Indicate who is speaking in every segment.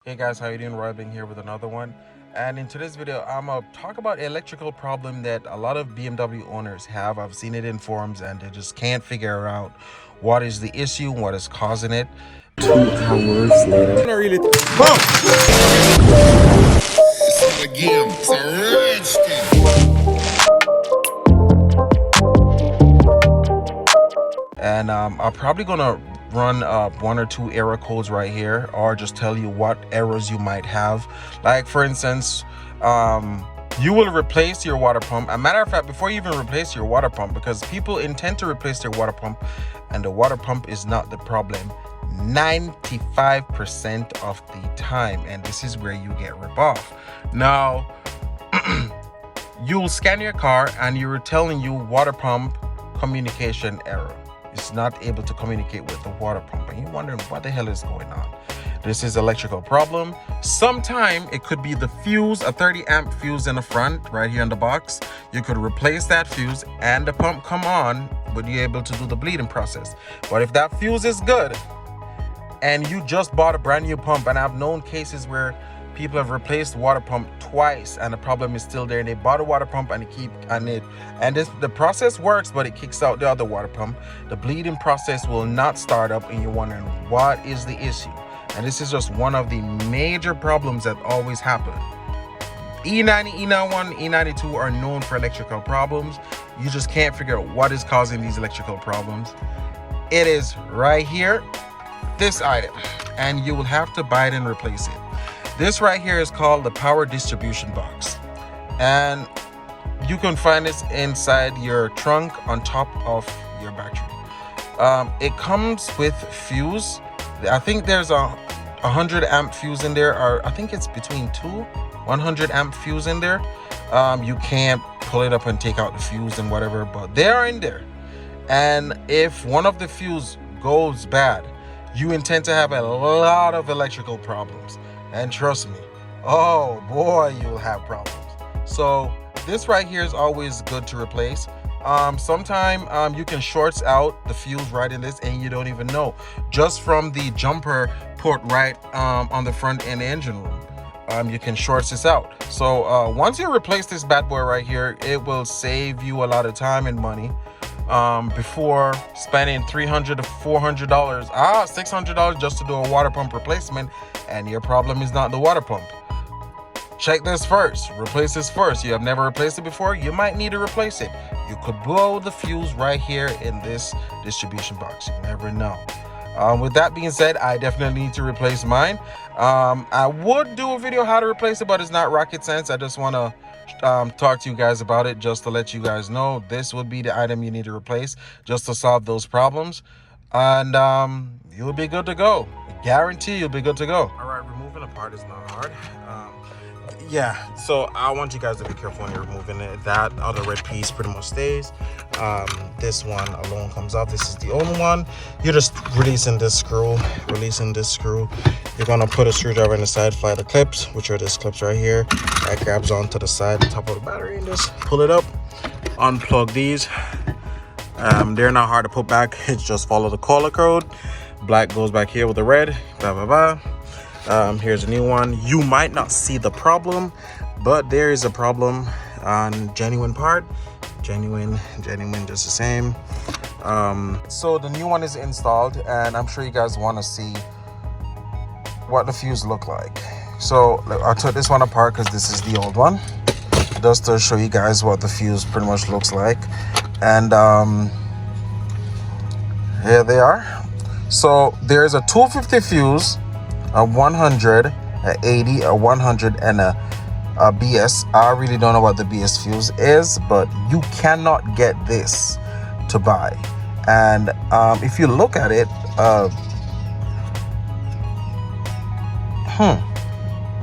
Speaker 1: Hey guys, how you doing? Robin here with another one. And in today's video, I'm gonna talk about an electrical problem that a lot of BMW owners have. I've seen it in forums and they just can't figure out what is the issue, what is causing it. 2 hours later. Really and I'm probably gonna run 1 or 2 error codes right here, or just tell you what errors you might have. Like for instance, you will replace your water pump. As a matter of fact, before you even replace your water pump, because people intend to replace their water pump and the water pump is not the problem 95% of the time, and this is where you get ripped off. Now you'll scan your car and you're telling you water pump communication error. It's not able to communicate with the water pump, and you're wondering what the hell is going on. This is electrical problem. Sometime it could be the fuse, a 30 amp fuse in the front right here in the box. You could replace that fuse and the pump come on, but you're able to do the bleeding process. But if that fuse is good and you just bought a brand new pump, and I've known cases where people have replaced water pump twice and the problem is still there, and they bought a water pump and the process works, but it kicks out the other water pump. The bleeding process will not start up, and you're wondering what is the issue. And this is just one of the major problems that always happen. E90, E91, E92 are known for electrical problems. You just can't figure out what is causing these electrical problems. It is right here, this item, and you will have to buy it and replace it. This right here is called the power distribution box, and you can find this inside your trunk on top of your battery. It comes with fuse. I think there's a 100 amp fuse in there, or I think it's between 100 amp fuse in there. You can't pull it up and take out the fuse and whatever, but they are in there. And if one of the fuse goes bad, you intend to have a lot of electrical problems. And trust me, oh boy, you'll have problems. So this right here is always good to replace. Sometime you can short out the fuse right in this and you don't even know, just from the jumper port right on the front in the engine room. You can short this out. So once you replace this bad boy right here, it will save you a lot of time and money. Before spending $300 to $400, $600 just to do a water pump replacement, and your problem is not the water pump. Check this first, replace this first. You have never replaced it before, you might need to replace it. You could blow the fuse right here in this distribution box, you never know. With that being said, I definitely need to replace mine. I would do a video how to replace it, but it's not rocket science. I just want to talk to you guys about it, just to let you guys know this would be the item you need to replace just to solve those problems, and you'll be good to go. Guarantee you'll be good to go. All right, removing a part is not hard. Yeah, so I want you guys to be careful when you're removing it. That other red piece pretty much stays. This one alone comes off. This is the only one. You're just releasing this screw. You're gonna put a screwdriver in the side, fly the clips, which are these clips right here. That grabs onto the side, the top of the battery, and just pull it up. Unplug these. They're not hard to put back. It's just follow the color code. Black goes back here with the red. Blah blah blah. Here's a new one. You might not see the problem, but there is a problem on genuine part. Genuine, just the same. So the new one is installed, and I'm sure you guys want to see what the fuse look like. So I took this one apart because this is the old one, just to show you guys what the fuse pretty much looks like. And here they are. So there's a 250 fuse, a 100, a 80, a 100, and a BS. I really don't know what the BS fuse is, but you cannot get this to buy. And if you look at it,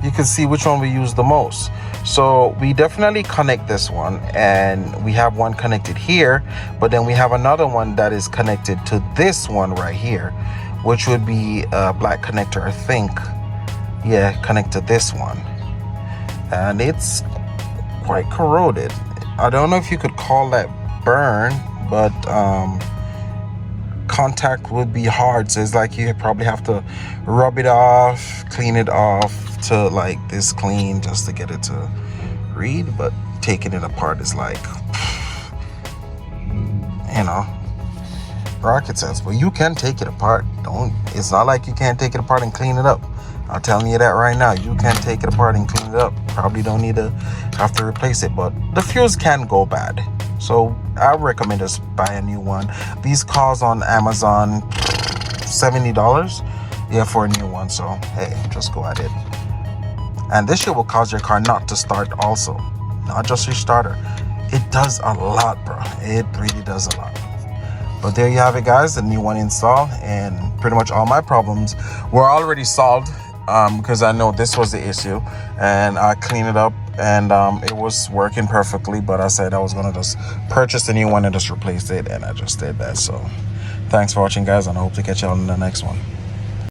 Speaker 1: you can see which one we use the most. So we definitely connect this one, and we have one connected here, but then we have another one that is connected to this one right here, which would be a black connector, I think. Yeah, connect to this one, and it's quite corroded. I don't know if you could call that burn, but contact would be hard, so it's like you probably have to rub it off, clean it off to like this clean just to get it to read. But taking it apart is like, you know, rocket science. But you can take it apart. It's not like you can't take it apart and clean it up. I'm telling you that right now. You can take it apart and clean it up. Probably don't need to have to replace it, but the fuse can go bad. So I recommend just buy a new one. These cost on Amazon $70, yeah, for a new one. So hey, just go at it. And this shit will cause your car not to start also, not just your starter. It does a lot, bro. It really does a lot. But there you have it, guys, the new one installed, and pretty much all my problems were already solved, because I know this was the issue, and I cleaned it up, and it was working perfectly. But I said I was gonna just purchase a new one and just replace it, and I just did that. So thanks for watching, guys, and I hope to catch y'all in the next one.